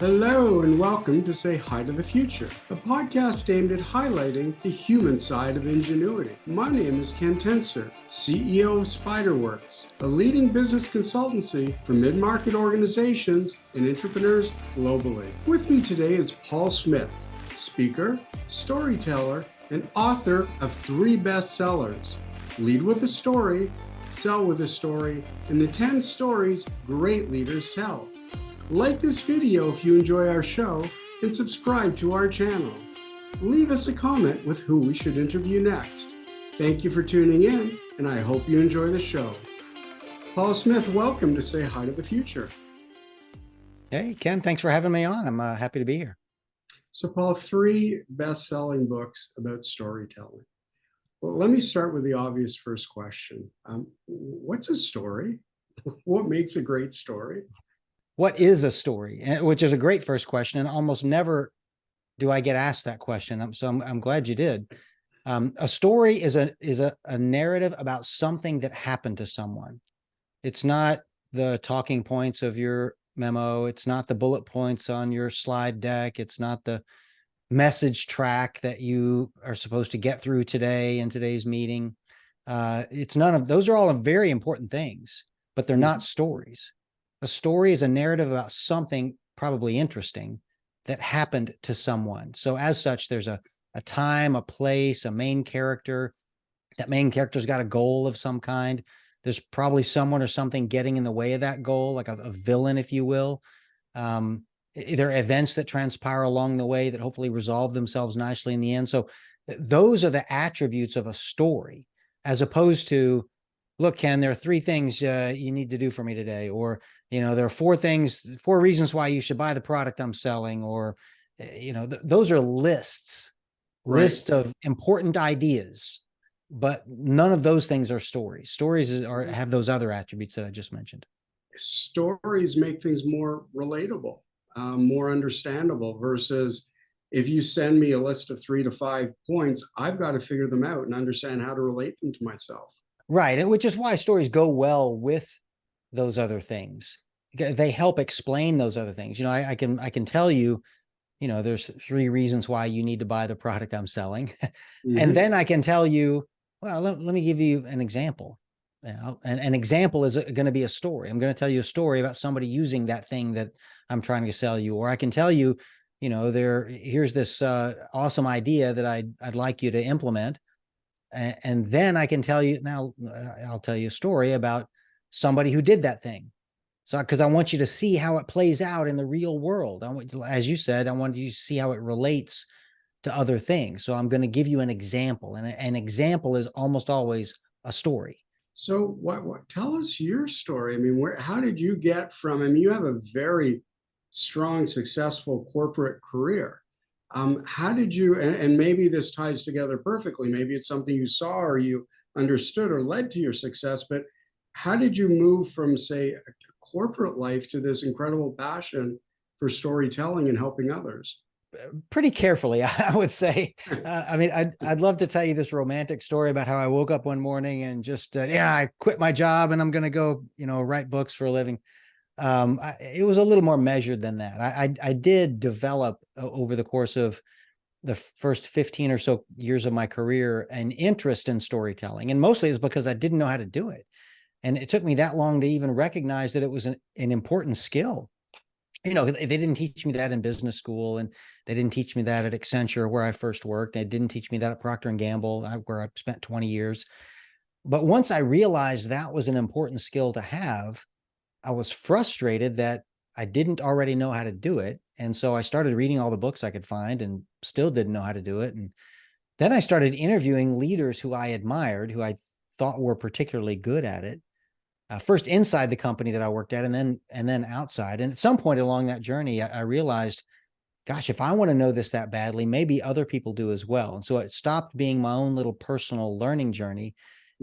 Hello and welcome to Say Hi to the Future, a podcast aimed at highlighting the human side of ingenuity. My name is Ken Tenser, CEO of SpyderWorks, a leading business consultancy for mid-market organizations and entrepreneurs globally. With me today is Paul Smith, speaker, storyteller, and author of 3 bestsellers, Lead with a Story, Sell with a Story, and the 10 Stories Great Leaders Tell. Like this video if you enjoy our show, and subscribe to our channel. Leave us a comment with who we should interview next. Thank you for tuning in, and I hope you enjoy the show. Paul Smith, welcome to Say Hi to the Future. Hey, Ken, thanks for having me on. I'm happy to be here. So, Paul, 3 best-selling books about storytelling. Well, let me start with the obvious first question. What's a story? What makes a great story? What is a story? Which is a great first question, and almost never do I get asked that question. I'm glad you did. A story is a narrative about something that happened to someone. It's not the talking points of your memo. It's not the bullet points on your slide deck. It's not the message track that you are supposed to get through today in today's meeting. It's none of those. Are all very important things, but they're not stories. A story is a narrative about something probably interesting that happened to someone. So as such, there's a time, a place, a main character. That main character's got a goal of some kind. There's probably someone or something getting in the way of that goal, like a villain, if you will. There are events that transpire along the way that hopefully resolve themselves nicely in the end. So those are the attributes of a story, as opposed to, look, Ken, there are 3 things you need to do for me today. Or, there are 4 reasons why you should buy the product I'm selling. Or, those are lists of important ideas, but none of those things are stories. Stories have those other attributes that I just mentioned. Stories make things more relatable, more understandable, versus if you send me a list of 3 to 5 points, I've got to figure them out and understand how to relate them to myself. Right. And which is why stories go well with those other things. They help explain those other things. I can tell you, there's 3 reasons why you need to buy the product I'm selling. And then I can tell you, well, let me give you an example. An example is going to be a story. I'm going to tell you a story about somebody using that thing that I'm trying to sell you. Or I can tell you, here's this awesome idea that I'd like you to implement. And then I can tell you, now I'll tell you a story about somebody who did that thing. So, because I want you to see how it plays out in the real world. As you said, I want you to see how it relates to other things. So I'm going to give you an example, and an example is almost always a story. So tell us your story. I mean, how did you get from, you have a very strong, successful corporate career. How did you, and maybe this ties together perfectly, maybe it's something you saw or you understood or led to your success, but how did you move from, say, a corporate life to this incredible passion for storytelling and helping others? Pretty carefully, I would say. I'd love to tell you this romantic story about how I woke up one morning and just, I quit my job and I'm going to go, write books for a living. It was a little more measured than that. I did develop over the course of the first 15 or so years of my career an interest in storytelling. And mostly it's because I didn't know how to do it. And it took me that long to even recognize that it was an important skill. They didn't teach me that in business school, and they didn't teach me that at Accenture, where I first worked. They didn't teach me that at Procter & Gamble, where I spent 20 years. But once I realized that was an important skill to have, I was frustrated that I didn't already know how to do it. And so I started reading all the books I could find and still didn't know how to do it. And then I started interviewing leaders who I admired, who I thought were particularly good at it. First inside the company that I worked at, and then outside. And at some point along that journey, I realized, gosh, if I want to know this that badly, maybe other people do as well. And so it stopped being my own little personal learning journey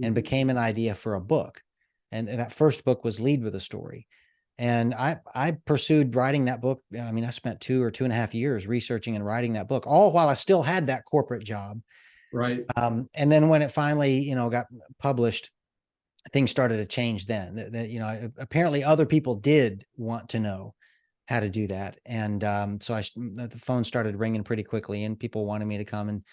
and became an idea for a book. And that first book was Lead with a Story. And I pursued writing that book. I spent 2 or 2.5 years researching and writing that book, all while I still had that corporate job. Right. And then when it finally, got published, things started to change then. Apparently other people did want to know how to do that. And so the phone started ringing pretty quickly, and people wanted me to come and,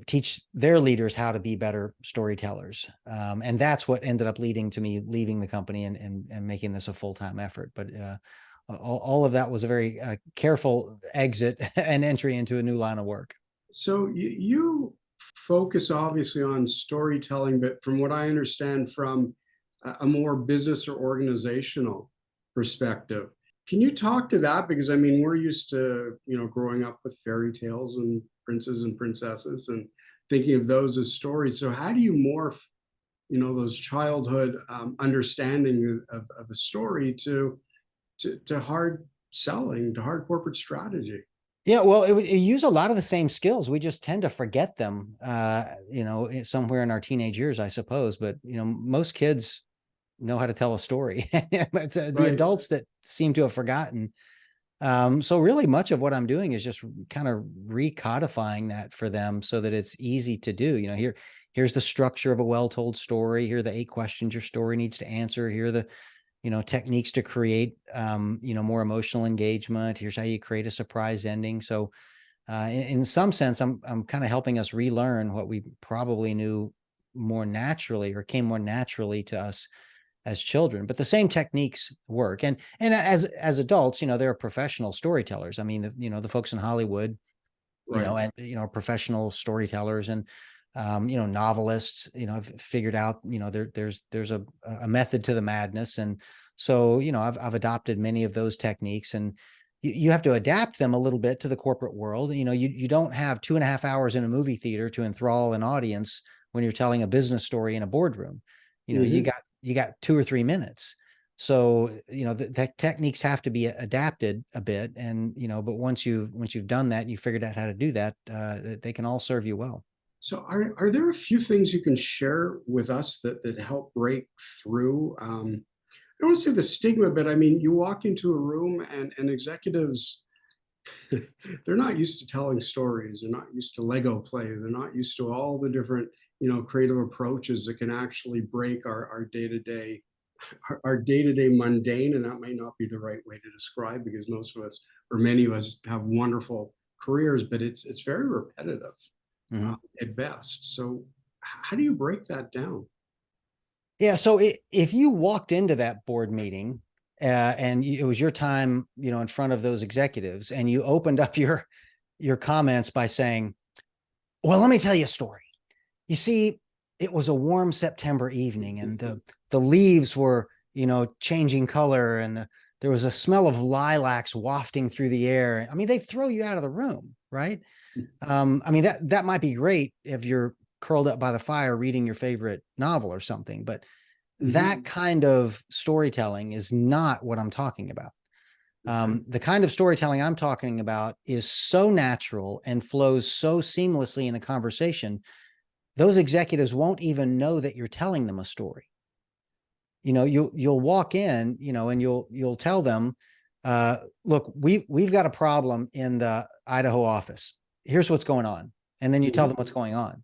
teach their leaders how to be better storytellers. And that's what ended up leading to me leaving the company and making this a full-time effort. But all of that was a very careful exit and entry into a new line of work. So you focus obviously on storytelling, but from what I understand, from a more business or organizational perspective. Can you talk to that? Because I mean, we're used to, growing up with fairy tales and princes and princesses and thinking of those as stories. So how do you morph, those childhood understanding of a story to hard selling, to hard corporate strategy? Yeah, well, it use a lot of the same skills. We just tend to forget them, somewhere in our teenage years, I suppose. But, most kids know how to tell a story. It's the Right. adults that seem to have forgotten. So really much of what I'm doing is just kind of recodifying that for them so that it's easy to do. Here's the structure of a well-told story. Here are the 8 questions your story needs to answer. Here are the, techniques to create, more emotional engagement. Here's how you create a surprise ending. So in some sense, I'm kind of helping us relearn what we probably knew more naturally or came more naturally to us as children, but the same techniques work. And as adults, there are professional storytellers. I mean, the folks in Hollywood, Right. and professional storytellers and novelists, have figured out, there's a method to the madness. And so, I've adopted many of those techniques, and you have to adapt them a little bit to the corporate world. You don't have 2.5 hours in a movie theater to enthrall an audience when you're telling a business story in a boardroom. Mhm. You got 2 or 3 minutes. So, the techniques have to be adapted a bit. And, but once you've done that, you figured out how to do that, they can all serve you well. So are there a few things you can share with us that help break through? I don't want to say the stigma, but I mean, you walk into a room and executives, they're not used to telling stories. They're not used to Lego play. They're not used to all the different, creative approaches that can actually break our day-to-day, our day-to-day mundane. And that might not be the right way to describe, because most of us, or many of us, have wonderful careers, but it's very repetitive Mhm. at best. So how do you break that down? Yeah. So if you walked into that board meeting, and it was your time, in front of those executives, and you opened up your comments by saying, "Well, let me tell you a story. You see, it was a warm September evening, and the leaves were, changing color, and there was a smell of lilacs wafting through the air." I mean, they throw you out of the room, right? I mean, that might be great if you're curled up by the fire reading your favorite novel or something, but that Mhm. kind of storytelling is not what I'm talking about. Okay. The kind of storytelling I'm talking about is so natural and flows so seamlessly in a conversation, those executives won't even know that you're telling them a story. You'll walk in, and you'll tell them, look, we've got a problem in the Idaho office. Here's what's going on. And then you tell Mhm. them what's going on.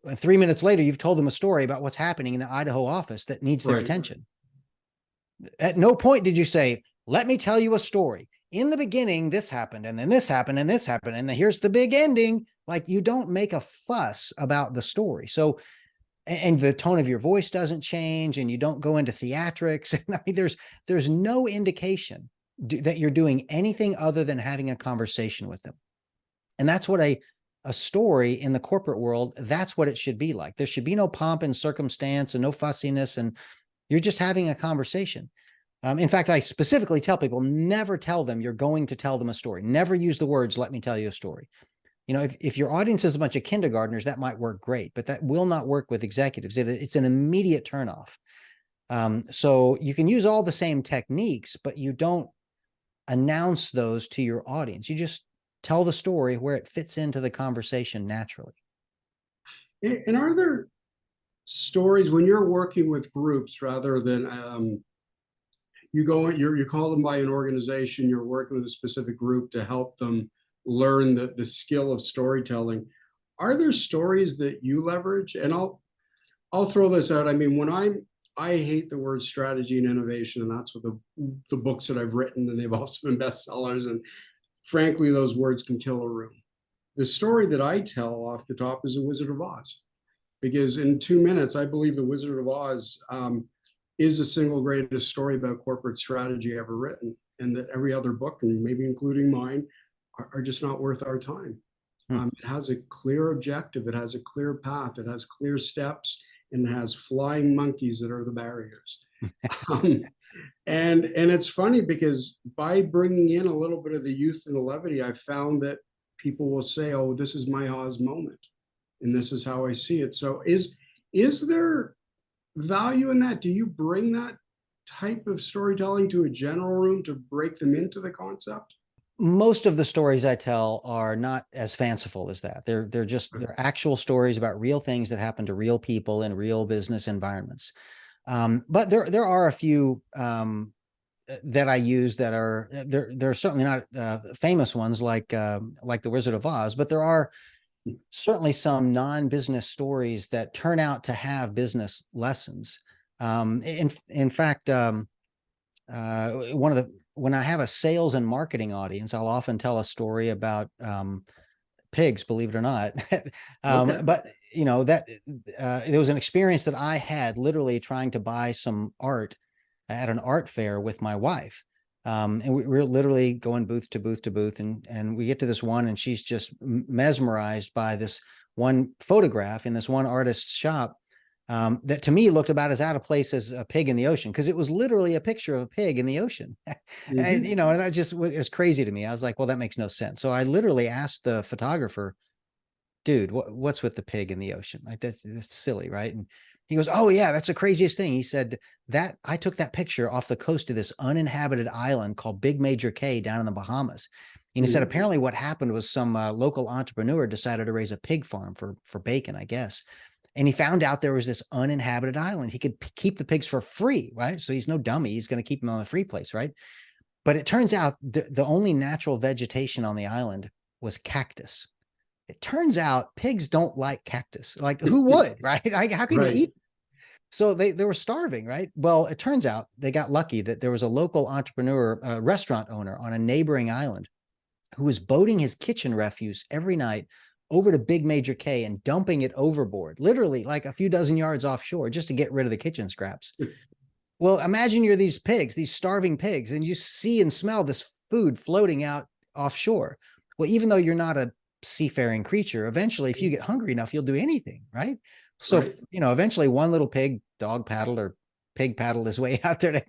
And 3 minutes later, you've told them a story about what's happening in the Idaho office that needs their Right. attention. At no point did you say, let me tell you a story. In the beginning, this happened, and then this happened, and this happened, and then here's the big ending. Like, you don't make a fuss about the story. So, and the tone of your voice doesn't change, and you don't go into theatrics. I mean, there's no indication that you're doing anything other than having a conversation with them. And that's what a story in the corporate world, that's what it should be like. There should be no pomp and circumstance and no fussiness, and you're just having a conversation. In fact, I specifically tell people, never tell them you're going to tell them a story. Never use the words, let me tell you a story. If your audience is a bunch of kindergartners, that might work great, but that will not work with executives. It's an immediate turnoff. So you can use all the same techniques, but you don't announce those to your audience. You just tell the story where it fits into the conversation naturally. And are there stories when you're working with groups rather than you call them by an organization, you're working with a specific group to help them learn the skill of storytelling? Are there stories that you leverage? And I'll throw this out. I mean, when I'm I hate the word strategy and innovation, and that's what the books that I've written, and they've also been bestsellers. And frankly, those words can kill a room. The story that I tell off the top is The Wizard of Oz, because in 2 minutes, I believe The Wizard of Oz is the single greatest story about corporate strategy ever written, and that every other book, and maybe including mine, are just not worth our time. It has a clear objective, it has a clear path, it has clear steps, and it has flying monkeys that are the barriers. um, and it's funny because by bringing in a little bit of the youth and the levity, I've found that people will say, "Oh, this is my Oz moment, and this is how I see it." So, is there value in that? Do you bring that type of storytelling to a general room to break them into the concept? Most of the stories I tell are not as fanciful as that. They're actual stories about real things that happen to real people in real business environments. But there are a few that I use that are they're certainly not famous ones like The Wizard of Oz, but there are certainly some non-business stories that turn out to have business lessons. In fact, when I have a sales and marketing audience, I'll often tell a story about pigs, believe it or not. Okay. But that there was an experience that I had literally trying to buy some art at an art fair with my wife. And we're literally going booth to booth to booth, and we get to this one, and she's just mesmerized by this one photograph in this one artist's shop that to me looked about as out of place as a pig in the ocean, because it was literally a picture of a pig in the ocean. And Mm-hmm. and that just was crazy to me. I was like, well, that makes no sense. So I literally asked the photographer, dude, what's with the pig in the ocean? Like that's silly, right? And he goes, oh yeah, that's the craziest thing. He said that I took that picture off the coast of this uninhabited island called Big Major K down in the Bahamas. And he said, Mm-hmm. apparently what happened was some local entrepreneur decided to raise a pig farm for bacon, I guess. And he found out there was this uninhabited island. He could keep the pigs for free, right? So he's no dummy. He's going to keep them on the free place, right? But it turns out the only natural vegetation on the island was cactus. It turns out pigs don't like cactus. Like who would, right? Like, how can you Right. eat? So they were starving, right? Well, it turns out they got lucky that there was a local entrepreneur, restaurant owner on a neighboring island who was boating his kitchen refuse every night over to Big Major K and dumping it overboard, literally like a few dozen yards offshore, just to get rid of the kitchen scraps. Well, imagine you're these pigs, these starving pigs, and you see and smell this food floating out offshore. Well, even though you're not a seafaring creature, eventually, if you get hungry enough, you'll do anything, right? So, Right. eventually one little pig dog paddled or pig paddled his way out there to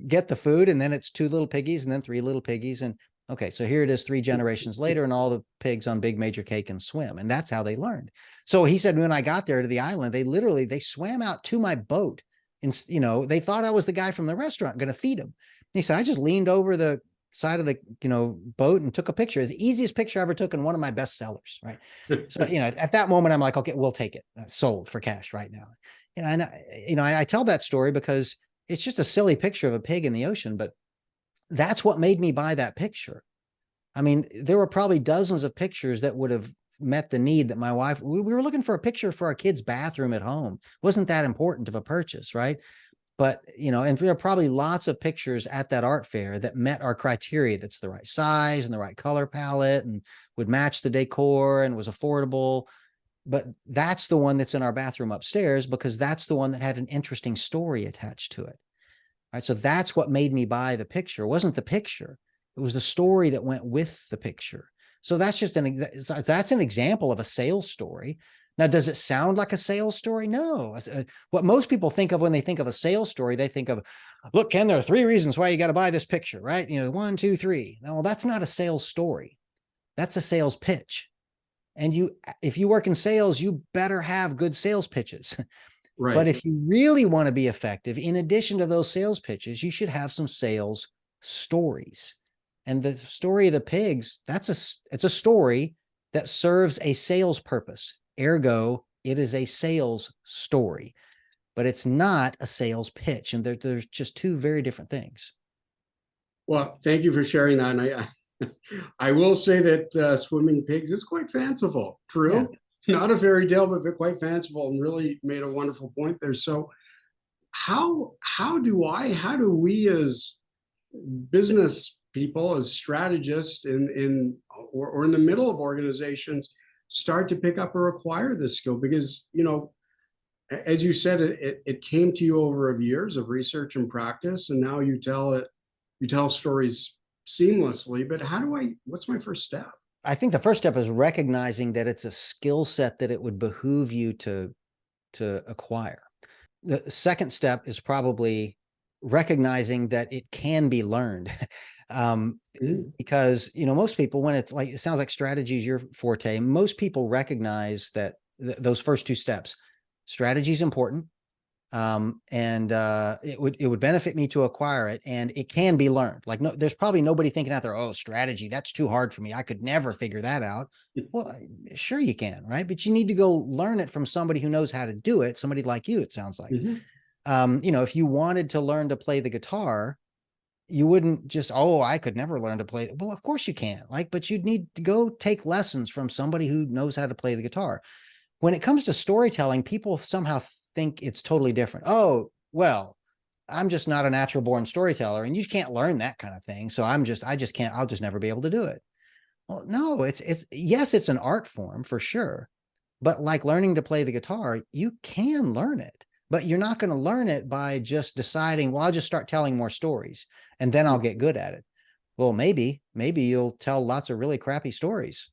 get the food. And then it's two little piggies and then three little piggies. And okay, so here it is 3 generations later, and all the pigs on Big Major K can swim. And that's how they learned. So he said, when I got there to the island, they swam out to my boat. And, they thought I was the guy from the restaurant going to feed them. He said, I just leaned over the side of the, boat and took a picture. It's the easiest picture I ever took, and one of my best sellers. Right. So, at that moment, I'm like, okay, we'll take it. Sold for cash right now. And I tell that story because it's just a silly picture of a pig in the ocean, but that's what made me buy that picture. I mean, there were probably dozens of pictures that would have met the need that my wife, we were looking for a picture for our kids' bathroom at home. Wasn't that important of a purchase, right? But, and there are probably lots of pictures at that art fair that met our criteria. That's the right size and the right color palette and would match the decor and was affordable. But that's the one that's in our bathroom upstairs because that's the one that had an interesting story attached to it. Right. So that's what made me buy the picture. It wasn't the picture. It was the story that went with the picture. So that's an example of a sales story. Now, does it sound like a sales story? No. What most people think of when they think of a sales story, they think of, look, Ken, there are 3 reasons why you got to buy this picture, right? 1, 2, 3. No, that's not a sales story. That's a sales pitch. And if you work in sales, you better have good sales pitches. But Right. if you really want to be effective, in addition to those sales pitches, you should have some sales stories. And the story of the pigs, it's a story that serves a sales purpose. Ergo, it is a sales story, but it's not a sales pitch. And there's just 2 very different things. Well, thank you for sharing that. And I will say that swimming pigs is quite fanciful. Yeah. True, not a fairy tale, but quite fanciful, and really made a wonderful point there. So, how do we as business people, as strategists or in the middle of organizations, start to pick up or acquire this skill? Because, as you said, it came to you over years of research and practice, and now you tell stories seamlessly. But what's my first step? I think the first step is recognizing that it's a skill set that it would behoove you to acquire. The second step is probably recognizing that it can be learned. Because, most people, when it's like, it sounds like strategy is your forte, most people recognize that those first two steps, strategy is important. And it would benefit me to acquire it, and it can be learned. Like, no, there's probably nobody thinking out there, oh, strategy, that's too hard for me, I could never figure that out. Well, sure you can, right? But you need to go learn it from somebody who knows how to do it, somebody like you, it sounds like. If you wanted to learn to play the guitar, you wouldn't just, oh, I could never learn to play. Well, of course you can, but you'd need to go take lessons from somebody who knows how to play the guitar. When it comes to storytelling, people somehow think it's totally different. Oh, well, I'm just not a natural born storyteller, and you can't learn that kind of thing. So I just can't, I'll just never be able to do it. Well, no, yes, it's an art form for sure. But like learning to play the guitar, you can learn it, but you're not going to learn it by just deciding, well, I'll just start telling more stories and then I'll get good at it. Well, maybe you'll tell lots of really crappy stories,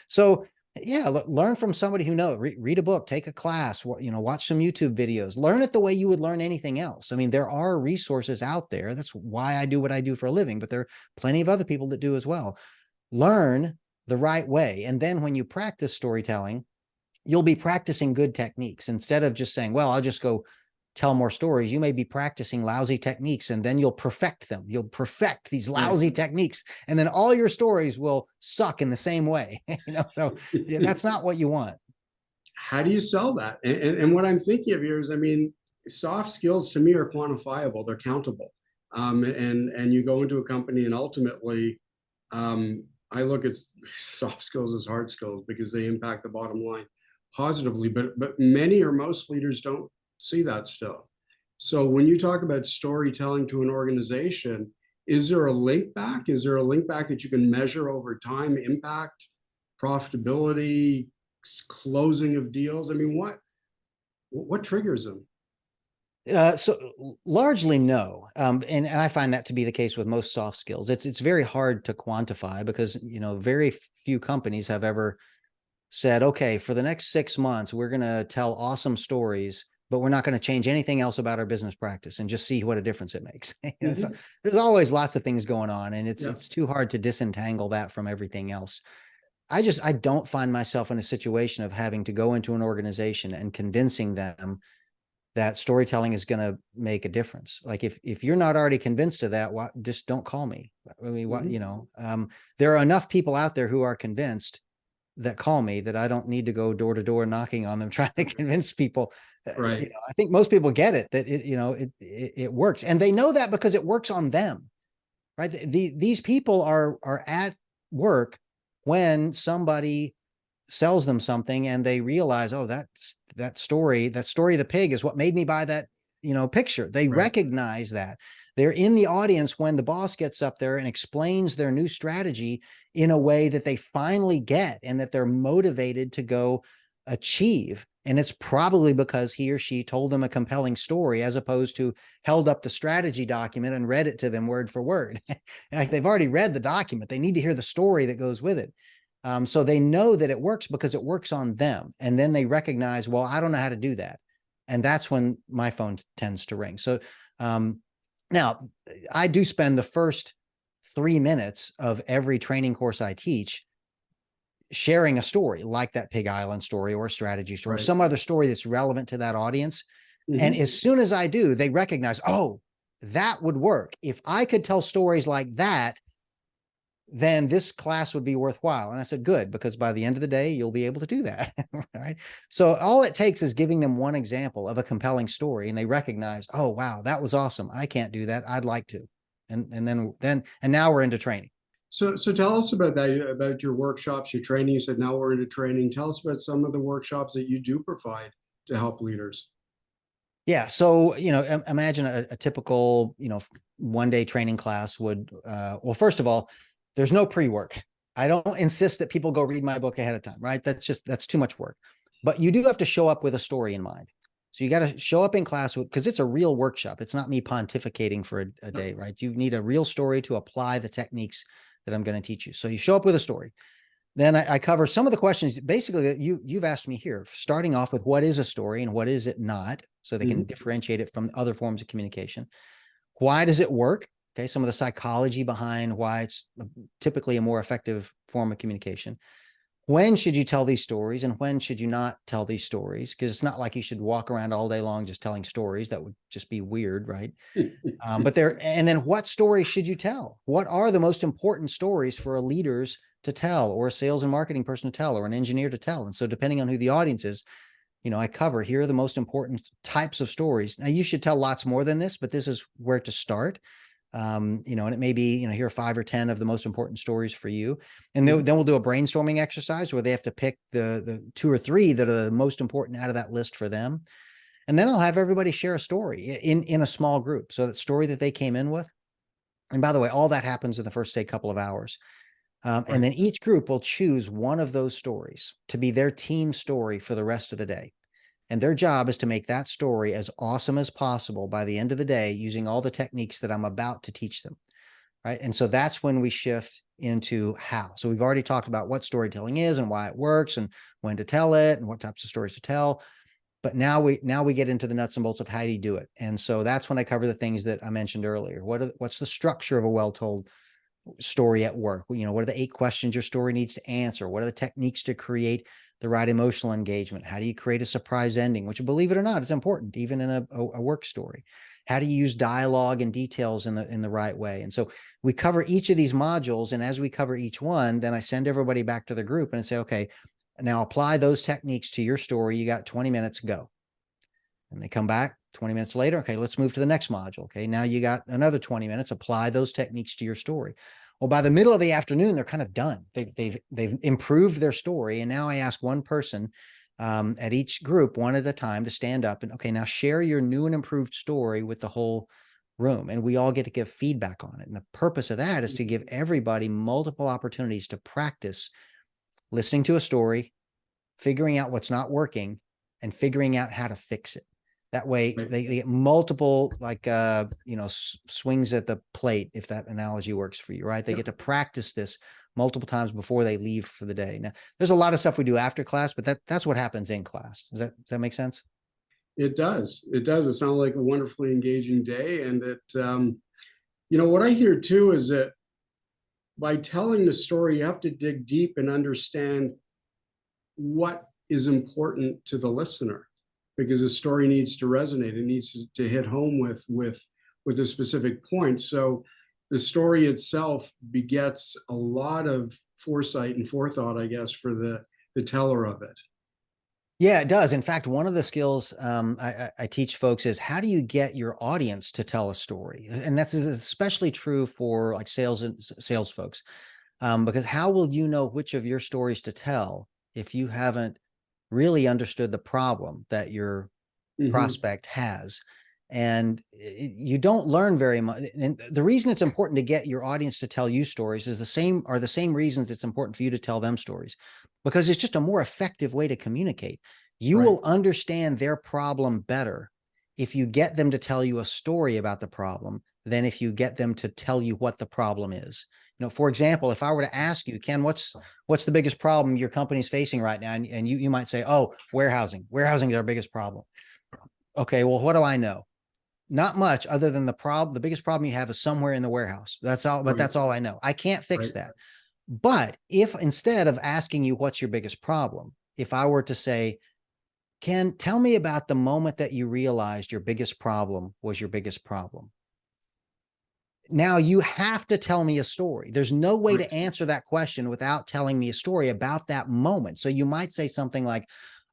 So yeah, learn from somebody who knows. Read a book, take a class, watch some YouTube videos, learn it the way you would learn anything else. I mean, there are resources out there. That's why I do what I do for a living, but there are plenty of other people that do as well. Learn the right way. And then when you practice storytelling, you'll be practicing good techniques instead of just saying, well, I'll just go tell more stories. You may be practicing lousy techniques, and then you'll perfect them. You'll perfect these lousy techniques, and then all your stories will suck in the same way. So that's not what you want. How do you sell that? And what I'm thinking of here is, I mean, soft skills to me are quantifiable. They're countable. And you go into a company, and ultimately, I look at soft skills as hard skills because they impact the bottom line positively. But many or most leaders don't see that still. So when you talk about storytelling to an organization, is there a link back? Is there a link back that you can measure over time, impact, profitability, closing of deals? I mean, what triggers them? So largely no. And I find that to be the case with most soft skills. It's very hard to quantify because, very few companies have ever said, okay, for the next 6 months, we're going to tell awesome stories, but we're not going to change anything else about our business practice and just see what a difference it makes. There's always lots of things going on, and it's too hard to disentangle that from everything else. I don't find myself in a situation of having to go into an organization and convincing them that storytelling is going to make a difference. Like if you're not already convinced of that, just don't call me. I mean, there are enough people out there who are convinced that call me that I don't need to go door to door knocking on them trying to convince people. Right. I think most people get it, that it works, and they know that because it works on them, right? These people are at work when somebody sells them something and they realize, oh, that story of the pig is what made me buy that, picture. They recognize that. They're in the audience when the boss gets up there and explains their new strategy in a way that they finally get and that they're motivated to go achieve. And it's probably because he or she told them a compelling story as opposed to held up the strategy document and read it to them word for word. Like, they've already read the document. They need to hear the story that goes with it. So they know that it works because it works on them. And then they recognize, well, I don't know how to do that. And that's when my phone tends to ring. So now I do spend the first 3 minutes of every training course I teach sharing a story like that Pig Island story or a strategy story, some other story that's relevant to that audience. And as soon as I do, they recognize, oh, that would work. If I could tell stories like that, then this class would be worthwhile. And I said, good, because by the end of the day, you'll be able to do that. Right. So all it takes is giving them one example of a compelling story, and they recognize, oh, wow, that was awesome. I can't do that. I'd like to. And now we're into training. So tell us about that, about your workshops, your training. You said now we're into training. Tell us about some of the workshops that you do provide to help leaders. Yeah. So, imagine a typical, one-day training class would, well, first of all, there's no pre-work. I don't insist that people go read my book ahead of time, right? That's too much work. But you do have to show up with a story in mind. So you got to show up in class because it's a real workshop. It's not me pontificating for a day, right? You need a real story to apply the techniques that I'm going to teach you. So you show up with a story. Then I cover some of the questions basically that you've asked me here, starting off with what is a story and what is it not, so they can differentiate it from other forms of communication. Why does it work? Okay, some of the psychology behind why it's typically a more effective form of communication. When should you tell these stories and when should you not tell these stories? Because it's not like you should walk around all day long just telling stories. That would just be weird, right? And then what stories should you tell? What are the most important stories for a leaders to tell, or a sales and marketing person to tell, or an engineer to tell? And so depending on who the audience is, I cover here are the most important types of stories. Now you should tell lots more than this, but this is where to start. And it may be, here are 5 or 10 of the most important stories for you. And then we'll do a brainstorming exercise where they have to pick the 2 or 3 that are the most important out of that list for them. And then I'll have everybody share a story in a small group. So that story that they came in with. And by the way, all that happens in the first, say, couple of hours. And then each group will choose one of those stories to be their team story for the rest of the day. And their job is to make that story as awesome as possible by the end of the day using all the techniques that I'm about to teach them. Right. And so that's when we shift into how. So we've already talked about what storytelling is and why it works and when to tell it and what types of stories to tell. But now we get into the nuts and bolts of how do you do it. And so that's when I cover the things that I mentioned earlier. What's the structure of a well-told story at work? What are the 8 questions your story needs to answer? What are the techniques to create the right emotional engagement? How do you create a surprise ending, which, believe it or not, is important even in a work story? How do you use dialogue and details in the right way? And so we cover each of these modules. And as we cover each one, then I send everybody back to the group and say, okay, now apply those techniques to your story. You got 20 minutes, go. And they come back 20 minutes later. Okay, let's move to the next module. Okay, now you got another 20 minutes, apply those techniques to your story. Well, by the middle of the afternoon, they're kind of done. They've improved their story. And now I ask one person at each group, one at a time, to stand up and, okay, now share your new and improved story with the whole room. And we all get to give feedback on it. And the purpose of that is to give everybody multiple opportunities to practice listening to a story, figuring out what's not working, and figuring out how to fix it. That way they get multiple, swings at the plate, if that analogy works for you, right? They get to practice this multiple times before they leave for the day. Now, there's a lot of stuff we do after class, but that's what happens in class. Does that make sense? It does. It does. It sounds like a wonderfully engaging day. And what I hear too is that by telling the story, you have to dig deep and understand what is important to the listener, because the story needs to resonate. It needs to hit home with a specific point. So the story itself begets a lot of foresight and forethought, I guess, for the teller of it. Yeah, it does. In fact, one of the skills I teach folks is how do you get your audience to tell a story? And that's especially true for like sales folks, because how will you know which of your stories to tell if you haven't really understood the problem that your prospect has? And you don't learn very much. And the reason it's important to get your audience to tell you stories is the same reasons it's important for you to tell them stories, because it's just a more effective way to communicate. You will understand their problem better if you get them to tell you a story about the problem than if you get them to tell you what the problem is. For example, if I were to ask you, Ken, what's the biggest problem your company's facing right now? And you might say, oh, warehousing. Warehousing is our biggest problem. Okay, well, what do I know? Not much, other than the biggest problem you have is somewhere in the warehouse. That's all, but that's all I know. I can't fix that. But if instead of asking you what's your biggest problem, if I were to say, Ken, tell me about the moment that you realized your biggest problem was your biggest problem. Now you have to tell me a story. There's no way to answer that question without telling me a story about that moment. So you might say something like,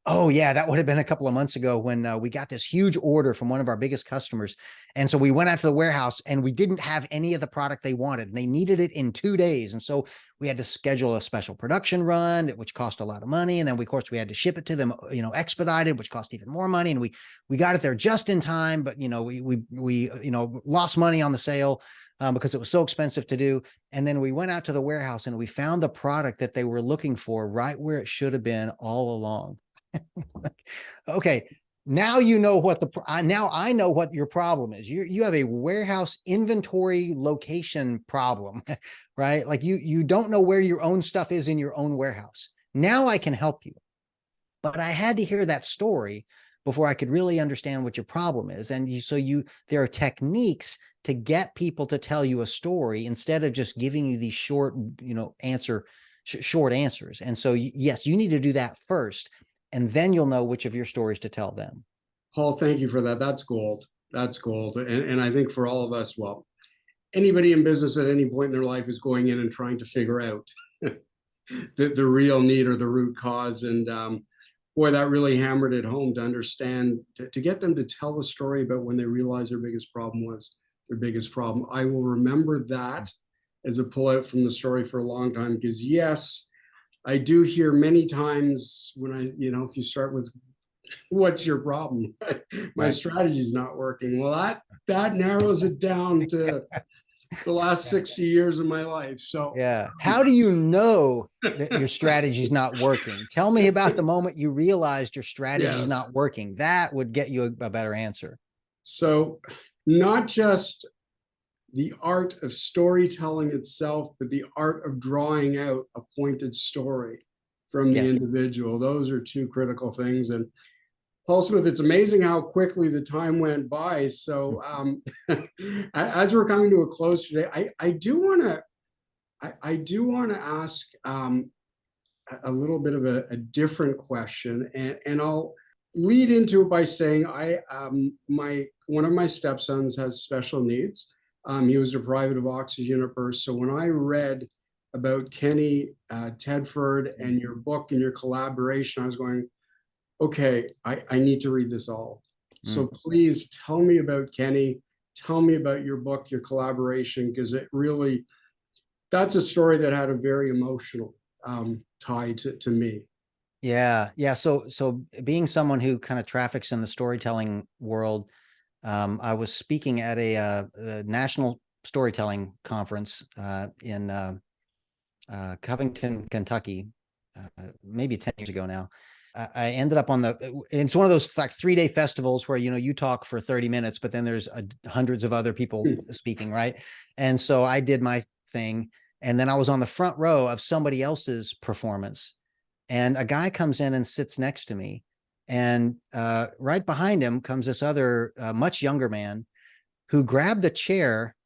Oh yeah, that would have been a couple of months ago when we got this huge order from one of our biggest customers. And so we went out to the warehouse and we didn't have any of the product they wanted. And they needed it in 2 days. And so we had to schedule a special production run, which cost a lot of money. And then of course we had to ship it to them, expedited, which cost even more money. And we got it there just in time, but we lost money on the sale. Because it was so expensive to do. And then we went out to the warehouse and we found the product that they were looking for right where it should have been all along. Okay, now you know what now I know what your problem is. You have a warehouse inventory location problem, right? Like you don't know where your own stuff is in your own warehouse. Now I can help you. But I had to hear that story before I could really understand what your problem is. And there are techniques to get people to tell you a story instead of just giving you these short answers. And so yes, you need to do that first. And then you'll know which of your stories to tell them. Paul, thank you for that. That's gold. That's gold. And I think for all of us, well, anybody in business at any point in their life is going in and trying to figure out the real need or the root cause. And boy, that really hammered it home to understand, to get them to tell the story about when they realized their biggest problem was their biggest problem. I will remember that as a pullout from the story for a long time, because yes, I do hear many times when if you start with, what's your problem? My Right. strategy is not working. Well, that narrows it down to the last 60 years of my life. So yeah. How do you know that your strategy is not working? Tell me about the moment you realized your strategy is yeah. not working. That would get you a better answer. So not just the art of storytelling itself, but the art of drawing out a pointed story from the Yes. individual. Those are two critical things. And Paul Smith, it's amazing how quickly the time went by. So as we're coming to a close today, I do want to ask a little bit of a different question, and I'll lead into it by saying one of my stepsons has special needs. He was deprived of oxygen at birth. So when I read about Kenny Tedford and your book and your collaboration, I was going, okay, I need to read this all. So please tell me about Kenny. Tell me about your book, your collaboration, because that's a story that had a very emotional tie to me. Yeah. Yeah. So being someone who kind of traffics in the storytelling world, I was speaking at a national storytelling conference in Covington, Kentucky, maybe 10 years ago now. I ended up it's one of those like 3-day festivals where, you talk for 30 minutes, but then there's hundreds of other people speaking. Right. And so I did my thing. And then I was on the front row of somebody else's performance. And a guy comes in and sits next to me. And right behind him comes this other much younger man who grabbed the chair.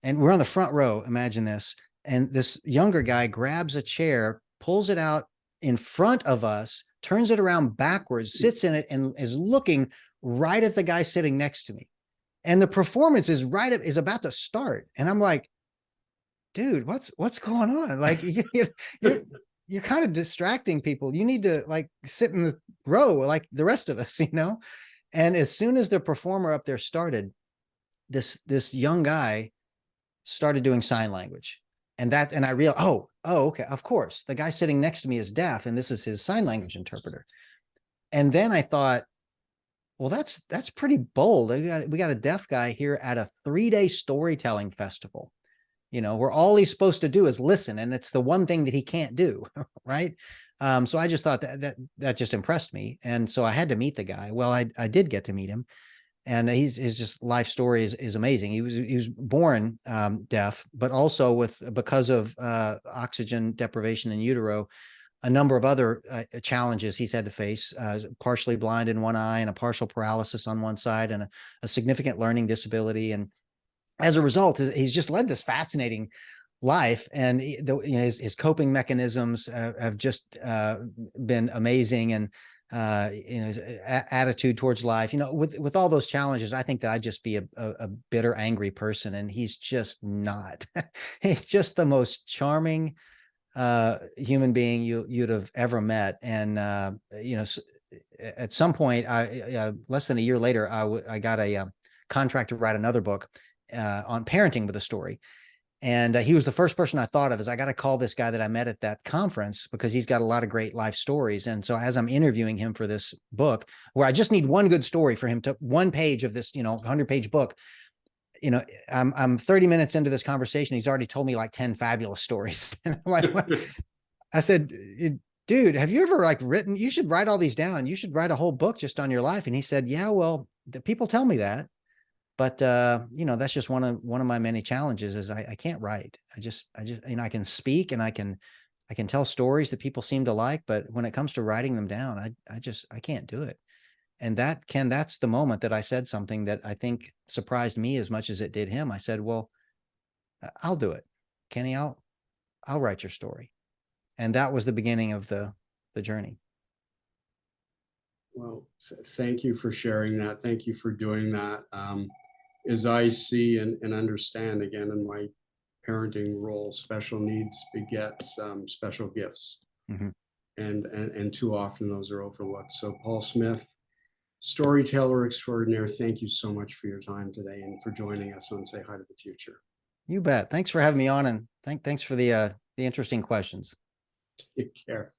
And we're on the front row. Imagine this. And this younger guy grabs a chair, pulls it out in front of us, turns it around backwards, sits in it, and is looking right at the guy sitting next to me. And the performance is about to start. And I'm like, dude, what's going on? Like you're kind of distracting people. You need to like sit in the row like the rest of us, And as soon as the performer up there started, this young guy started doing sign language. And I realized, oh, okay, of course. The guy sitting next to me is deaf, and this is his sign language interpreter. And then I thought, well, that's pretty bold. We got a deaf guy here at a 3-day storytelling festival, where all he's supposed to do is listen, and it's the one thing that he can't do, right? So I just thought that just impressed me, and so I had to meet the guy. Well, I did get to meet him, and his just life story is amazing. He was born deaf, but also because of oxygen deprivation in utero, a number of other challenges he's had to face, partially blind in one eye and a partial paralysis on one side and a significant learning disability. And as a result, he's just led this fascinating life, and his coping mechanisms have just been amazing. And his attitude towards life, with all those challenges, I think that I'd just be a bitter, angry person, and he's just not. He's just the most charming human being you'd have ever met. And at some point, less than a year later, I got a contract to write another book on parenting with a story. And he was the first person I thought of as I got to call this guy that I met at that conference because he's got a lot of great life stories. And so as I'm interviewing him for this book, where I just need one good story for him to one page of this, 100-page book, I'm 30 minutes into this conversation. He's already told me like 10 fabulous stories. And I'm like, what? I said, dude, have you ever written, you should write all these down. You should write a whole book just on your life. And he said, yeah, well, the people tell me that. But that's just one of my many challenges is I can't write. I just I can speak and I can tell stories that people seem to like, but when it comes to writing them down, I can't do it. And that's the moment that I said something that I think surprised me as much as it did him. I said, well, I'll do it. Kenny, I'll write your story. And that was the beginning of the journey. Well, thank you for sharing that. Thank you for doing that. As I see and understand, again, in my parenting role, special needs begets special gifts. Mm-hmm. And too often those are overlooked. So Paul Smith, storyteller extraordinaire, thank you so much for your time today and for joining us on Say Hi to the Future. You bet. Thanks for having me on, and thanks for the interesting questions. Take care.